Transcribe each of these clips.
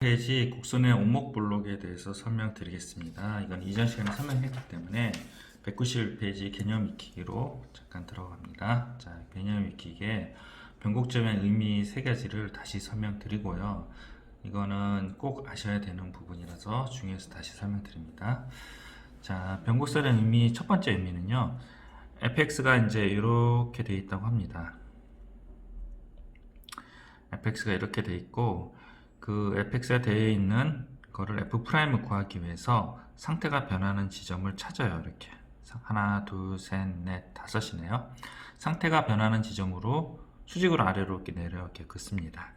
페이지 곡선의 원목 블록에 대해서 설명드리겠습니다. 이건 이전 시간에 설명했기 때문에 191페이지 개념 익히기로 잠깐 들어갑니다. 자, 개념 익히기에 변곡점의 의미 세 가지를 다시 설명드리고요. 이거는 꼭 아셔야 되는 부분이라서 중요해서 다시 설명드립니다. 자, 변곡선의 의미 첫 번째 의미는요. fx가 이제 이렇게 되어 있다고 합니다. fx가 이렇게 되어 있고 그 fx가 되어 있는 거를 f'을 구하기 위해서 상태가 변하는 지점을 찾아요. 이렇게 하나, 둘, 셋, 넷, 다섯이네요. 상태가 변하는 지점으로 수직으로 아래로 이렇게 내려 이렇게 긋습니다.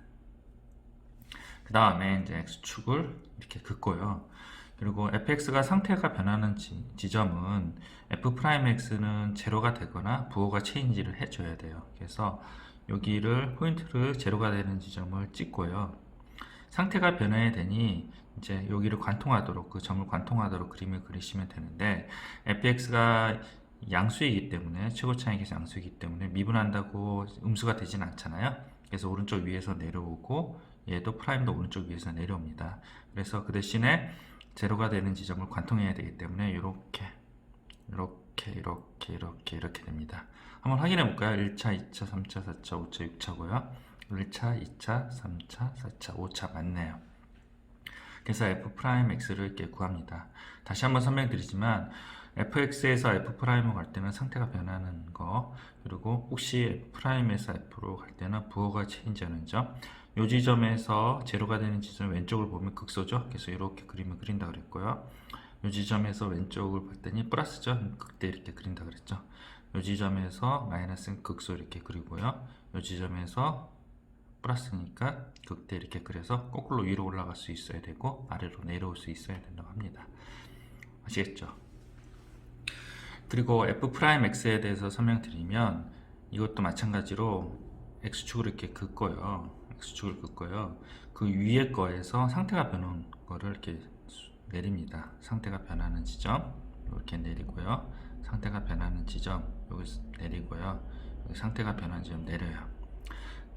그 다음에 이제 x축을 이렇게 긋고요. 그리고 fx가 상태가 변하는 지점은 f'x는 제로가 되거나 부호가 체인지를 해줘야 돼요. 그래서 여기를 포인트를 제로가 되는 지점을 찍고요. 상태가 변해야 되니 이제 여기를 관통하도록 그 점을 관통하도록 그림을 그리시면 되는데 fx가 양수이기 때문에 최고 차익에서 양수이기 때문에 미분한다고 음수가 되진 않잖아요. 그래서 오른쪽 위에서 내려오고 얘도 프라임도 오른쪽 위에서 내려옵니다. 그래서 그 대신에 제로가 되는 지점을 관통해야 되기 때문에 이렇게 됩니다. 한번 확인해 볼까요? 1차, 2차, 3차, 4차, 5차, 6차고요. 1차, 2차, 3차, 4차, 5차 맞네요. 그래서 f'x를 이렇게 구합니다. 다시 한번 설명드리지만 fx에서 f'으로 갈 때는 상태가 변하는 거, 그리고 혹시 f'에서 f로 갈 때는 부호가 체인지하는 점, 이 지점에서 제로가 되는 지점 왼쪽을 보면 극소죠. 그래서 이렇게 그림을 그린다 그랬고요. 이 지점에서 왼쪽을 봤더니 플러스죠. 극대 이렇게 그린다 그랬죠. 이 지점에서 마이너스는 극소 이렇게 그리고요. 이 지점에서 플러스니까 극대 이렇게 그려서 거꾸로 위로 올라갈 수 있어야 되고 아래로 내려올 수 있어야 된다고 합니다. 아시겠죠? 그리고 f'x에 대해서 설명드리면 이것도 마찬가지로 x축을 이렇게 긋고요. x축을 긋고요. 그 위에 거에서 상태가 변한 거를 이렇게 내립니다. 상태가 변하는 지점 이렇게 내리고요. 상태가 변하는 지점 여기 내리고요. 여기 상태가 변하는 지점 내려요.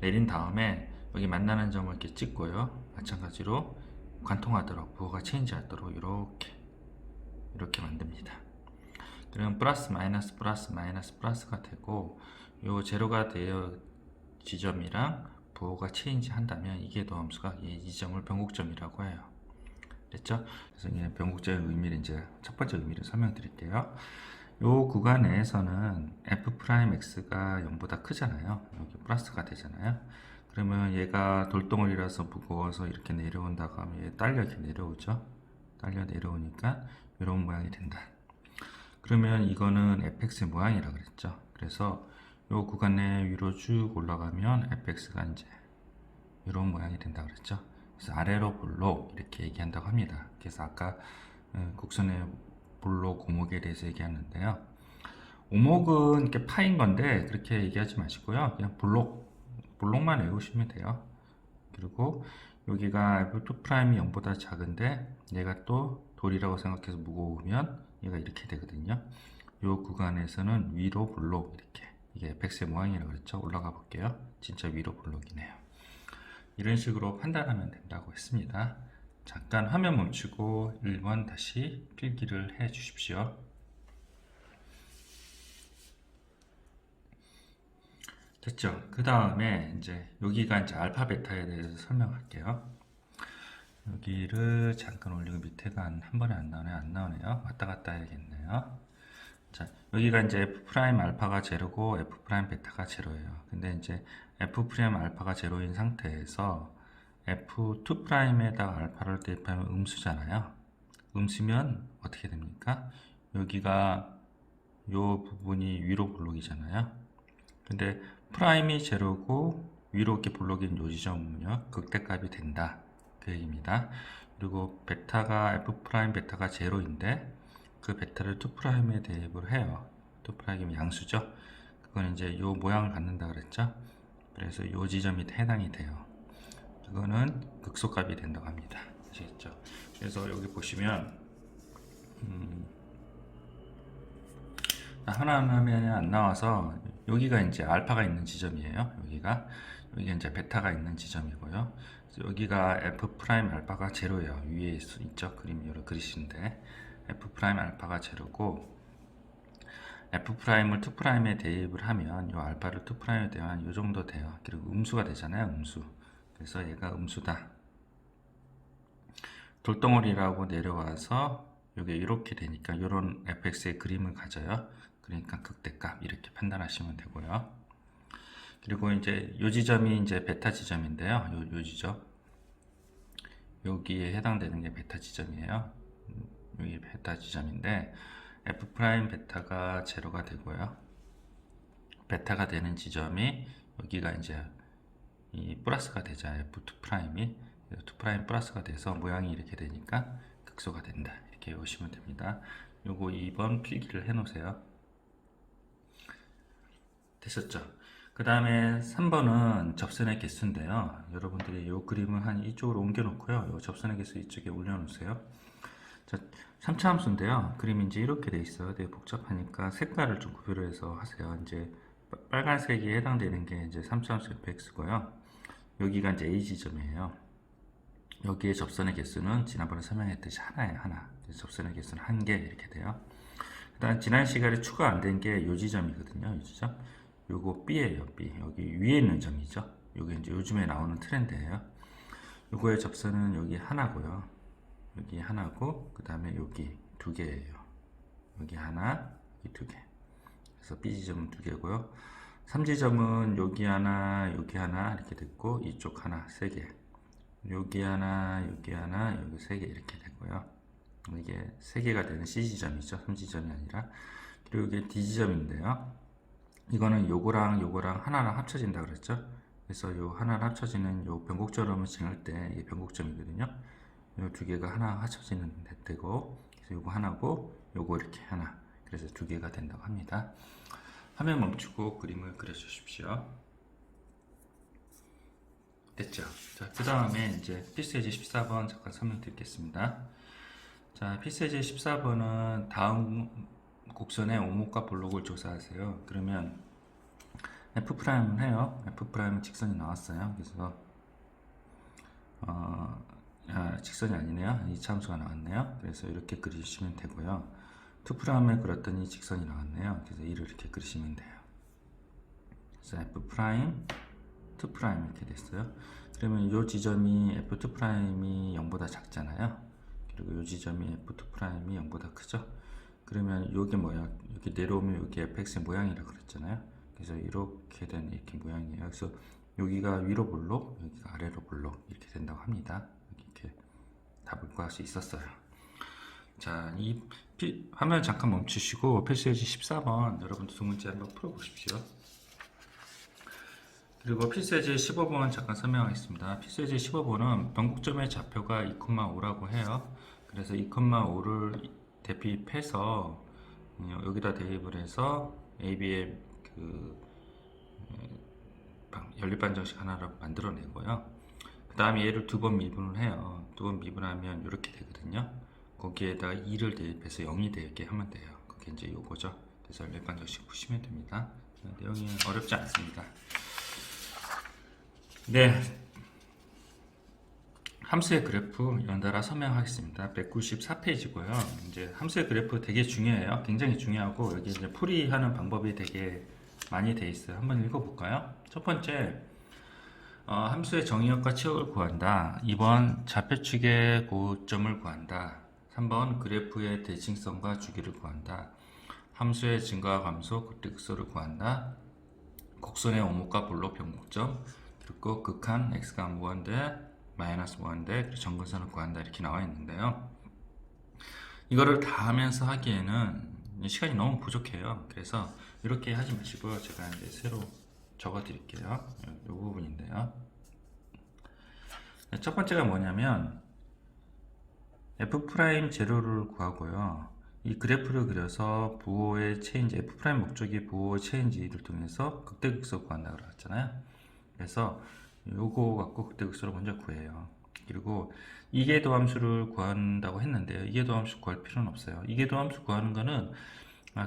내린 다음에 여기 만나는 점을 이렇게 찍고요. 마찬가지로 관통하도록 부호가 체인지하도록 이렇게 만듭니다. 그러면 플러스 마이너스 플러스 마이너스 플러스가 되고 요 제로가 되어 지점이랑 부호가 체인지 한다면 이게 도함수가 이 지점을 변곡점이라고 해요. 됐죠? 그래서 이제 변곡점의 의미를 이제 첫 번째 의미를 설명드릴게요. 요 구간 내에서는 f'x가 0보다 크잖아요. 여기 플러스가 되잖아요. 그러면 얘가 돌덩어리라서 무거워서 이렇게 내려온다고 하면 얘 딸려 이렇게 내려오죠. 딸려 내려오니까 이런 모양이 된다. 그러면 이거는 fx의 모양이라 그랬죠. 그래서 요 구간 내 위로 쭉 올라가면 fx가 이제 이런 모양이 된다 그랬죠. 그래서 아래로 볼록 이렇게 얘기한다고 합니다. 그래서 아까 곡선의 볼록 오목에 대해서 얘기하는데요. 오목은 이렇게 파인 건데 그렇게 얘기하지 마시고요. 그냥 볼록만 외우시면 돼요. 그리고 여기가 f2'이 0보다 작은데 얘가 또 돌이라고 생각해서 무거우면 얘가 이렇게 되거든요. 이 구간에서는 위로 볼록 이렇게 이게 fx의 모양이라고 그랬죠. 올라가 볼게요. 진짜 위로 볼록이네요. 이런 식으로 판단하면 된다고 했습니다. 잠깐 화면 멈추고 1번 다시 필기를 해 주십시오. 됐죠? 그 다음에 이제 여기가 이제 알파 베타에 대해서 설명할게요. 여기를 잠깐 올리고 밑에가 한 번에 안 나오네요. 안 나오네요. 왔다 갔다 해야겠네요. 자, 여기가 이제 f' 알파가 제로고 f' 베타가 제로예요. 근데 이제 f' 알파가 제로인 상태에서 f2'에다가 알파를 대입하면 음수잖아요. 음수면 어떻게 됩니까? 여기가 요 부분이 위로 볼록이잖아요. 근데 프라임이 제로고 위로 이렇게 볼록인 요 지점은요 극대값이 된다 그 얘기입니다. 그리고 베타가 f' 베타가 제로인데 그 베타를 2'에 대입을 해요. 2'이면 양수죠. 그건 이제 요 모양을 갖는다 그랬죠. 그래서 요 지점이 해당이 돼요. 이거는 극소값이 된다고 합니다. 아시겠죠? 그래서 여기 보시면 하나하나 안 나와서 여기가 이제 알파가 있는 지점이에요. 여기 이제 베타가 있는 지점이고요. 여기가 f 프라임 알파가 제로예요. 위에 있죠. 그림 여러 그리시는데 f 프라임 알파가 제로고 f 프라임을 2 프라임에 대입을 하면 요 알파를 2 프라임에 대입하면 요 정도 돼요. 그리고 음수가 되잖아요. 음수. 그래서 얘가 음수다. 돌덩어리라고 내려와서 이게 이렇게 되니까 이런 fx의 그림을 가져요. 그러니까 극대값 이렇게 판단하시면 되고요. 그리고 이제 요 지점이 이제 베타 지점인데요. 요 지점 여기에 해당되는 게 베타 지점이에요. 여기 베타 지점인데 f 프라임 베타가 제로가 되고요. 베타가 되는 지점이 여기가 이제 이 플러스가 되자 f2 프라임이 2 프라임 플러스가 돼서 모양이 이렇게 되니까 극소가 된다. 이렇게 보시면 됩니다. 요거 2번 필기를 해 놓으세요. 됐었죠? 그 다음에 3번은 접선의 개수인데요. 여러분들이 이 그림을 한 이쪽으로 옮겨 놓고요. 이 접선의 개수 이쪽에 올려 놓으세요. 자, 3차 함수인데요. 그림이 이제 이렇게 돼 있어요. 되게 복잡하니까 색깔을 좀 구별을 해서 하세요. 이제 빨간색이 해당되는 게 이제 3차 함수 fx고요. 여기가 이제 a 지점이에요. 여기에 접선의 개수는 지난번에 설명했듯이 하나예요. 하나. 접선의 개수는 1개 이렇게 돼요. 그 다음 지난 시간에 추가 안 된 게 이 지점이거든요. 이 지점. 요거 B예요. B. 여기 위에 있는 점이죠. 요게 이제 요즘에 나오는 트렌드예요. 요거의 접선은 여기 하나고요. 여기 하나고 그 다음에 여기 2개예요. 여기 하나, 여기 2개. 그래서 B 지점은 2개고요. 3지점은 여기 하나, 여기 하나 이렇게 됐고 이쪽 하나 3개. 여기 하나, 여기 하나, 여기 3개 이렇게 되고요. 이게 3개가 되는 C지점이죠. 3지점이 아니라. 그리고 이게 D지점인데요. 이거는 요거랑 요거랑 하나랑 합쳐진다 그랬죠. 그래서 요 하나랑 합쳐지는 요 변곡점을 지날 때 이게 변곡점이거든요. 요 두 개가 하나 합쳐지는 되고, 그래서 요거 하나고 요거 이렇게 하나. 그래서 2개가 된다고 합니다. 화면 멈추고 그림을 그려 주십시오. 됐죠? 자, 그 다음에 이제 필수 예제 14번 잠깐 설명드리겠습니다. 자, 필수 예제 14번은 다음 곡선의 오목과 볼록을 조사하세요. 그러면 F'을 해요. F'은 직선이 나왔어요. 그래서 직선이 아니네요. 이차함수가 나왔네요. 그래서 이렇게 그리시면 되고요. 2'에 그렸더니 직선이 나왔네요. 그래서 이를 이렇게 그리시면 돼요. 그래서 F', 2' 이렇게 됐어요. 그러면 이 지점이 F2'이 0보다 작잖아요. 그리고 이 지점이 F2'이 0보다 크죠. 그러면 여기 뭐야? 여기 내려오면 여기 fx의 모양이라고 그랬잖아요. 그래서 이렇게 된 이렇게 모양이에요. 그래서 여기가 위로 볼록, 여기가 아래로 볼록 이렇게 된다고 합니다. 이렇게 답을 구할 수 있었어요. 자, 이 화면 잠깐 멈추시고 필수예제 14번 여러분들 두 문제 한번 풀어보십시오. 그리고 필수예제 15번 잠깐 설명하겠습니다. 필수예제 15번은 변곡점의 좌표가 2,5라고 해요. 그래서 2,5를 대입해서 여기다 대입을 해서 AB의 그 연립반정식 하나를 만들어내고요. 그 다음에 얘를 2번 미분을 해요. 2번 미분하면 이렇게 되거든요. 거기에다가 2를 대입해서 0이 되게 하면 돼요. 그게 이제 요거죠. 그래서 연립반정식 푸시면 됩니다. 내용이 어렵지 않습니다. 네. 함수의 그래프 연달아 설명하겠습니다. 194페이지고요. 이제 함수의 그래프 되게 중요해요. 굉장히 중요하고 여기 이제 풀이하는 방법이 되게 많이 돼 있어요. 한번 읽어볼까요? 첫 번째, 함수의 정의역과 치역을 구한다. 2번, 좌표축의 고점을 구한다. 3번, 그래프의 대칭성과 주기를 구한다. 함수의 증가와 감소, 극대극소를 구한다. 곡선의 오목과 볼록 변곡점, 그리고 극한 x가 무한대 마이너스 무한대 그리고 정근선을 구한다 이렇게 나와 있는데요. 이거를 다 하면서 하기에는 시간이 너무 부족해요. 그래서 이렇게 하지 마시고요. 제가 이제 새로 적어 드릴게요. 이 부분인데요. 첫 번째가 뭐냐면 F'0를 구하고요. 이 그래프를 그려서 부호의 체인지, F' 목적이 부호의 체인지를 통해서 극대극소 구한다고 그랬잖아요. 그래서 요거 갖고 극대극소를 먼저 구해요. 그리고 이계도 함수를 구한다고 했는데요. 이계도 함수 구할 필요는 없어요. 이계도 함수 구하는 거는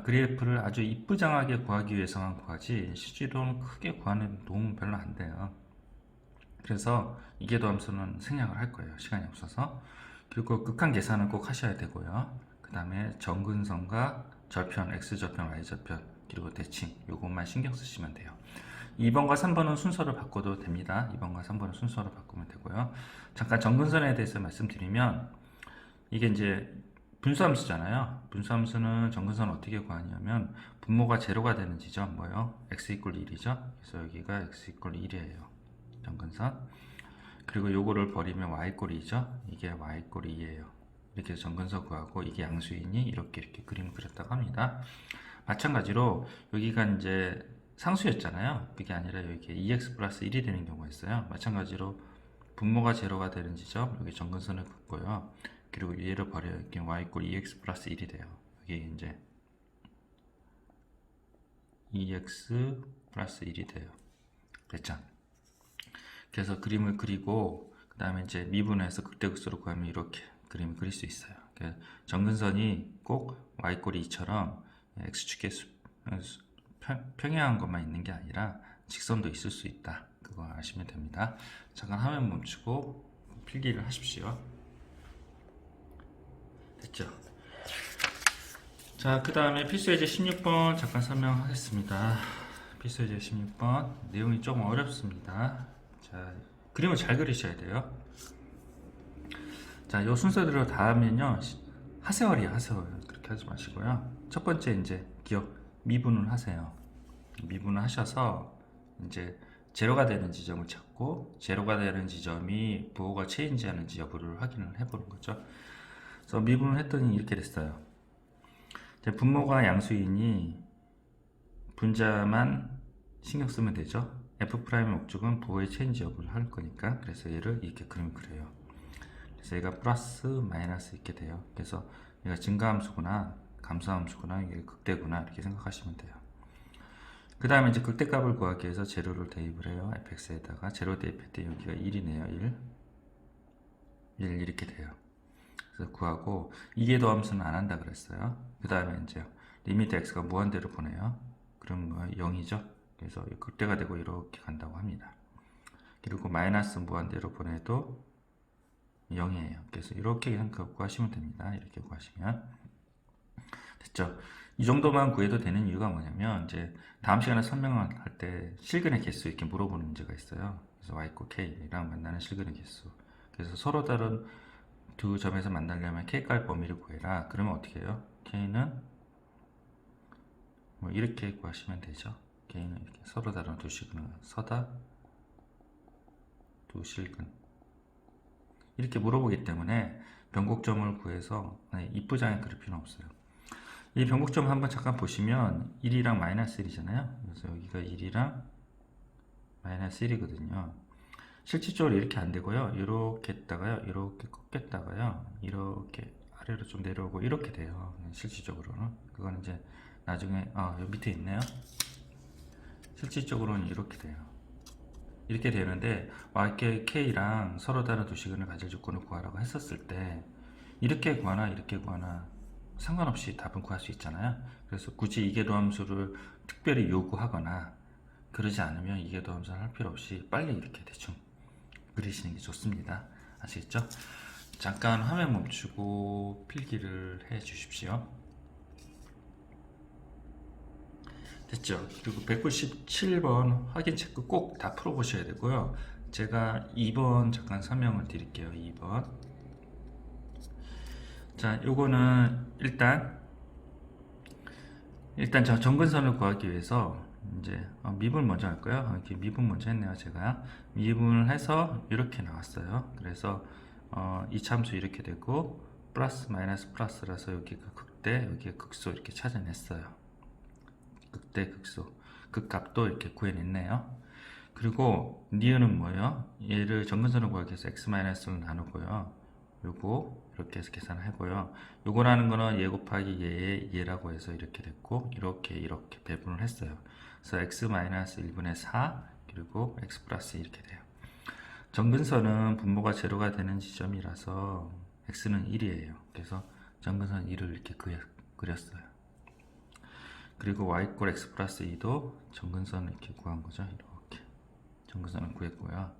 그래프를 아주 이쁘장하게 구하기 위해서만 구하지 실제로는 크게 구하는 도움은 별로 안 돼요. 그래서 이계도 함수는 생략을 할 거예요. 시간이 없어서. 그리고 극한 계산은 꼭 하셔야 되고요. 그 다음에 정근선과 절편, x절편, y절편, 그리고 대칭, 요것만 신경 쓰시면 돼요. 2번과 3번은 순서를 바꿔도 됩니다. 2번과 3번은 순서를 바꾸면 되고요. 잠깐 정근선에 대해서 말씀드리면, 이게 이제 분수함수잖아요. 분수함수는 정근선 어떻게 구하냐면, 분모가 제로가 되는 지점, 뭐요? x 이퀄 1이죠. 그래서 여기가 x 이퀄 1이에요. 정근선. 그리고 요거를 버리면 y 이퀄 2죠. 이게 y 이퀄 2예요. 이렇게 해서 정근선 구하고, 이게 양수이니 이렇게 그림을 그렸다고 합니다. 마찬가지로 여기가 이제 상수였잖아요. 그게 아니라 여기 2x 플러스 1이 되는 경우가 있어요. 마찬가지로 분모가 제로가 되는 지점, 여기 정근선을 긋고요. 그리고 얘를 버려요. 이렇게 y 이퀄 2x 플러스 1이 돼요. 여기 이제 2x 플러스 1이 돼요. 됐죠? 그래서 그림을 그리고 그 다음에 이제 미분해서 극대극소로 구하면 이렇게 그림을 그릴 수 있어요. 정근선이 꼭 y 이퀄 2처럼 x축의 평행한 것만 있는 게 아니라 직선도 있을 수 있다. 그거 아시면 됩니다. 잠깐 화면 멈추고 필기를 하십시오. 됐죠? 자, 그 다음에 필수예제 16번 잠깐 설명하겠습니다. 필수예제 16번 내용이 조금 어렵습니다. 자, 그림을 잘 그리셔야 돼요. 자, 요 순서대로 다 하면요 하세월이에요. 하세월. 그렇게 하지 마시고요. 첫 번째 이제 기억 미분을 하세요. 미분을 하셔서 이제 제로가 되는 지점을 찾고, 제로가 되는 지점이 부호가 체인지하는지 여부를 확인을 해보는 거죠. 그래서 미분을 했더니 이렇게 됐어요. 분모가 양수이니 분자만 신경 쓰면 되죠. F'의 목적은 부호의 체인지 여부를 할 거니까. 그래서 얘를 이렇게 그림 그려요. 그래서 얘가 플러스 마이너스 이렇게 돼요. 그래서 얘가 증가함수구나 감소함수구나 이게 극대구나 이렇게 생각하시면 돼요. 그 다음에 이제 극대값을 구하기 위해서 제로를 대입을 해요. fx에다가 제로 대입할 때 여기가 1이네요. 1 이렇게 돼요. 그래서 구하고 이계도 함수는 안 한다 그랬어요. 그 다음에 이제 리미트 x가 무한대로 보내요. 그럼 0이죠. 그래서 극대가 되고 이렇게 간다고 합니다. 그리고 마이너스 무한대로 보내도 0이에요. 그래서 이렇게 그냥 구하시면 됩니다. 이렇게 구하시면 됐죠. 이 정도만 구해도 되는 이유가 뭐냐면 이제 다음 시간에 설명할 때 실근의 개수 이렇게 물어보는 문제가 있어요. 그래서 y = k랑 만나는 실근의 개수. 그래서 서로 다른 두 점에서 만나려면 k값 범위를 구해라. 그러면 어떻게 해요? k는 뭐 이렇게 구하시면 되죠. k는 이렇게 서로 다른 두 실근을 서다 두 실근 이렇게 물어보기 때문에 변곡점을 구해서 이쁘장에 그릴 필요는 없어요. 이 변곡점 한번 잠깐 보시면 1이랑 마이너스 1이잖아요. 그래서 여기가 1이랑 마이너스 1이거든요. 실질적으로 이렇게 안 되고요. 이렇게 했다가요. 이렇게 꺾였다가요. 이렇게 아래로 좀 내려오고 이렇게 돼요. 실질적으로는. 그거는 이제 나중에 여기 밑에 있네요. 실질적으로는 이렇게 돼요. 이렇게 되는데 YK랑 서로 다른 두 시근을 가질 조건을 구하라고 했었을 때 이렇게 구하나 이렇게 구하나 상관없이 답은 구할 수 있잖아요. 그래서 굳이 이계도 함수를 특별히 요구하거나 그러지 않으면 이계도 함수를 할 필요 없이 빨리 이렇게 대충 그리시는 게 좋습니다. 아시겠죠? 잠깐 화면 멈추고 필기를 해 주십시오. 됐죠? 그리고 197번 확인 체크 꼭 다 풀어보셔야 되고요. 제가 2번 잠깐 설명을 드릴게요. 2번. 자, 요거는 일단 저 정근선을 구하기 위해서 이제 미분 먼저 할 거예요. 이렇게 미분 먼저 했네요. 제가 미분을 해서 이렇게 나왔어요. 그래서 이차함수 이렇게 되고 플러스 마이너스 플러스라서 여기가 극대, 여기가 극소 이렇게 찾아냈어요. 극대 극소 극값도 이렇게 구해냈네요. 그리고 니은은 뭐예요? 얘를 정근선을 구하기 위해서 x-를 나누고요. 요거 이렇게 해서 계산을 하고요. 요거라는 거는 얘 곱하기 얘의 얘라고 해서 이렇게 됐고 이렇게 배분을 했어요. 그래서 x-1분의 4 그리고 x 플러스 이렇게 돼요. 정근선은 분모가 제로가 되는 지점이라서 x는 1이에요. 그래서 정근선 1을 이렇게 그렸어요. 그리고 y = x 플러스 2도 정근선을 이렇게 구한 거죠. 이렇게 정근선을 구했고요.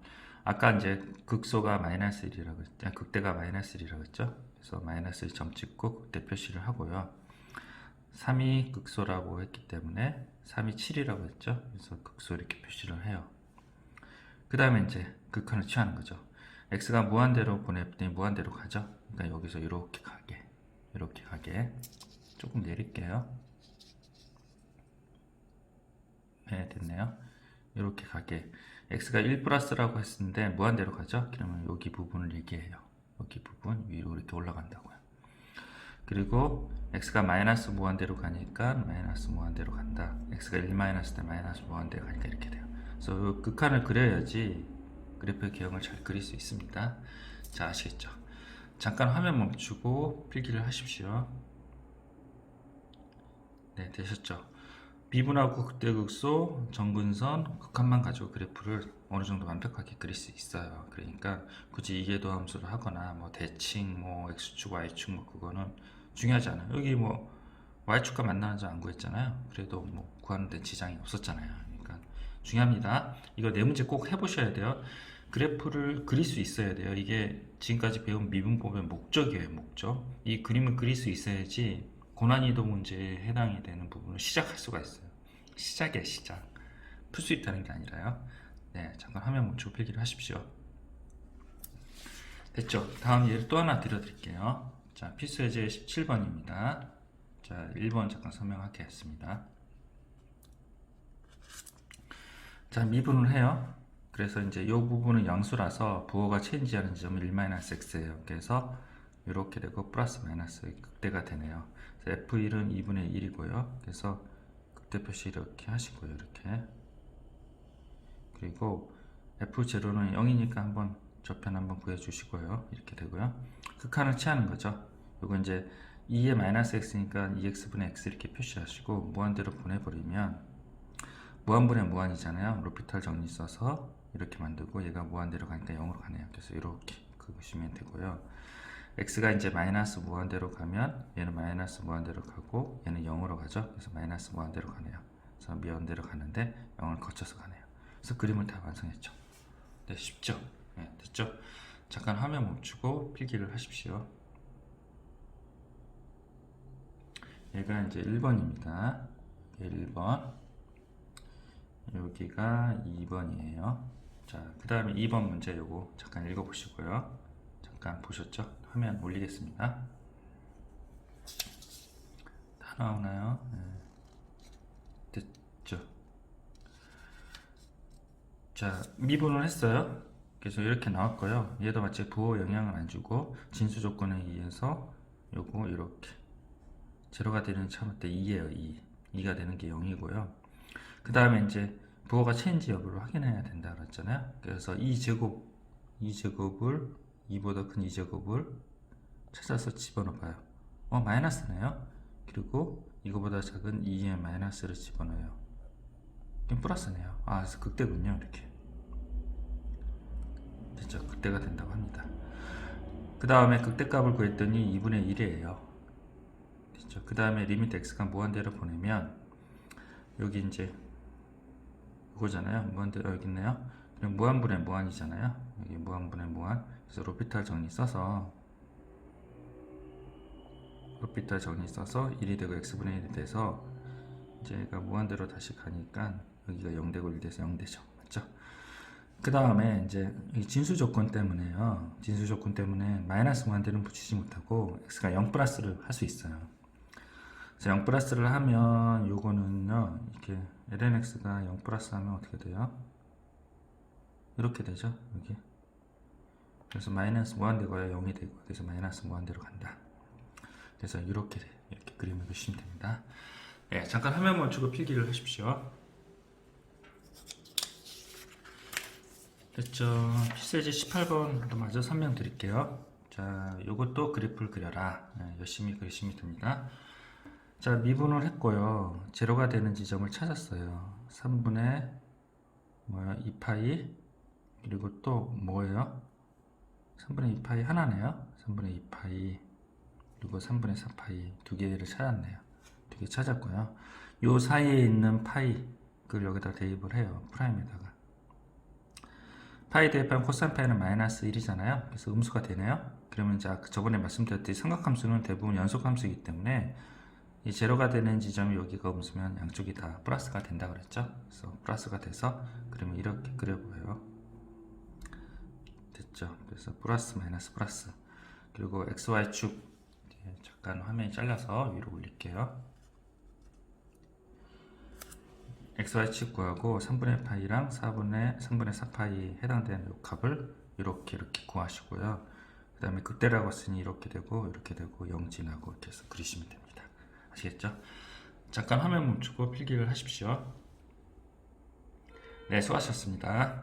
아까 이제 극소가 마이너스 1이라고 했죠. 극대가 마이너스 1이라고 했죠. 그래서 마이너스 1점 찍고 극대 표시를 하고요. 3이 극소라고 했기 때문에 3이 7이라고 했죠. 그래서 극소 이렇게 표시를 해요. 그 다음에 이제 극한을 취하는 거죠. x가 무한대로 보냈더니 무한대로 가죠. 그러니까 여기서 이렇게 가게 조금 내릴게요. 네, 됐네요. 이렇게 가게 x가 1 플러스라고 했는데 무한대로 가죠. 그러면 여기 부분을 얘기해요. 여기 부분 위로 이렇게 올라간다고요. 그리고 x가 마이너스 무한대로 가니까 마이너스 무한대로 간다. x가 1 마이너스 때 마이너스 무한대로 가니까 이렇게 돼요. 그래서 극한을 그려야지 그래프의 개형을 잘 그릴 수 있습니다. 자, 아시겠죠? 잠깐 화면 멈추고 필기를 하십시오. 네, 되셨죠? 미분하고 극대극소, 정근선, 극한만 가지고 그래프를 어느 정도 완벽하게 그릴 수 있어요. 그러니까 굳이 이계도 함수를 하거나 뭐 대칭, 뭐 x축, y축 뭐 그거는 중요하지 않아요. 여기 뭐 y축과 만나는지 안 구했잖아요. 그래도 뭐 구하는데 지장이 없었잖아요. 그러니까 중요합니다. 이거 네 문제 꼭 해보셔야 돼요. 그래프를 그릴 수 있어야 돼요. 이게 지금까지 배운 미분법의 목적이에요. 목적. 이 그림을 그릴 수 있어야지 고난이도 문제에 해당이 되는 부분을 시작할 수가 있어요. 시작이에요, 시작. 풀 수 있다는 게 아니라요. 네, 잠깐 화면 멈추고 필기를 하십시오. 됐죠? 다음 예를 또 하나 드려드릴게요. 자, 필수 예제 17번입니다. 자, 1번 잠깐 설명하겠습니다. 자, 미분을 해요. 그래서 이제 이 부분은 양수라서 부호가 체인지하는 지점은 1-x예요. 그래서 이렇게 되고 플러스 마이너스 극대가 되네요. F1은 2분의 1이고요. 그래서 극대 표시 이렇게 하시고요. 이렇게. 그리고 F0는 0이니까 한번 저편 한번 구해주시고요. 이렇게 되고요. 극한을 취하는 거죠. 이거 이제 2의 마이너스 x니까 2x분의 x 이렇게 표시하시고 무한대로 보내버리면 무한분의 무한이잖아요. 로피탈 정리 써서 이렇게 만들고 얘가 무한대로 가니까 0으로 가네요. 그래서 이렇게 그으시면 되고요. x가 이제 마이너스 무한대로 가면 얘는 마이너스 무한대로 가고 얘는 0으로 가죠. 그래서 마이너스 무한대로 가네요. 그래서 무한대로 가는데 0을 거쳐서 가네요. 그래서 그림을 다 완성했죠. 네, 쉽죠? 네, 됐죠? 잠깐 화면 멈추고 필기를 하십시오. 얘가 이제 1번입니다. 1번. 여기가 2번이에요. 자, 그 다음에 2번 문제 요거 잠깐 읽어보시고요. 잠깐 보셨죠? 화면 올리겠습니다. 다 나오나요? 네. 됐죠? 자, 미분을 했어요. 그래서 이렇게 나왔고요. 얘도 마치 부호 영향을 안 주고 진수 조건에 의해서 요거 이렇게 제로가 되는 참을 때 2예요. 2가 되는 게 0이고요. 그 다음에 이제 부호가 체인지 여부를 확인해야 된다 그랬잖아요. 그래서 2제곱을 2보다 큰 2제곱을 찾아서 집어넣어봐요. 마이너스네요. 그리고 이거보다 작은 2의 마이너스를 집어넣어요. 그럼 플러스네요. 그래서 극대군요. 이렇게 됐죠? 극대가 된다고 합니다. 그 다음에 극대값을 구했더니 2분의 1이에요. 됐죠? 그 다음에 리미트 x가 무한대로 보내면 여기 이제 이거잖아요. 무한대로 여기 있네요. 그럼 무한분의 무한이잖아요. 여기 무한분의 무한. 그래서 로피탈 정리 써서 1이 되고 x분의 1이 돼서 이제 얘가 무한대로 다시 가니까 여기가 0 되고 1 돼서 0 되죠. 맞죠? 그 다음에 이제 이 진수 조건 때문에요. 진수 조건 때문에 마이너스 무한대는 붙이지 못하고 x가 0 플러스를 할 수 있어요. 그래서 0 플러스를 하면 요거는요. 이렇게 lnx가 0 플러스 하면 어떻게 돼요? 이렇게 되죠. 여기. 그래서 마이너스 무한대고요. 0이 되고 그래서 마이너스 무한대로 간다. 그래서 이렇게 그림을 그리시면 됩니다. 네, 잠깐 화면 멈추고 필기를 하십시오. 됐죠? 필수예제 18번도 마저 설명드릴게요. 자, 요것도 그래프를 그려라. 네, 열심히 그리시면 됩니다. 자, 미분을 했고요. 제로가 되는 지점을 찾았어요. 3분의 2파이 그리고 또 뭐예요? 3분의 2파이 하나네요. 3분의 2파이 그리고 3분의 4파이 두 개를 찾았네요. 두 개 찾았고요. 요 사이에 있는 파이 그걸 여기다 대입을 해요. 프라임에다가 파이 대입하면 코사인 파이는 마이너스 1이잖아요. 그래서 음수가 되네요. 그러면 이제 저번에 말씀드렸듯이 삼각함수는 대부분 연속함수이기 때문에 이 제로가 되는 지점이 여기가 음수면 양쪽이 다 플러스가 된다 그랬죠. 그래서 플러스가 돼서 그러면 이렇게 그려보여요. 됐죠. 그래서 플러스 마이너스 플러스. 그리고 XY축 잠깐 화면이 잘라서 위로 올릴게요. XY축 구하고 3분의 파이랑 3분의 4파이 해당되는 요 값을 이렇게 구하시고요. 그 다음에 극대라고 쓰니 이렇게 되고 0 지나고 이렇게 해서 그리시면 됩니다. 아시겠죠? 잠깐 화면 멈추고 필기를 하십시오. 네, 수고하셨습니다.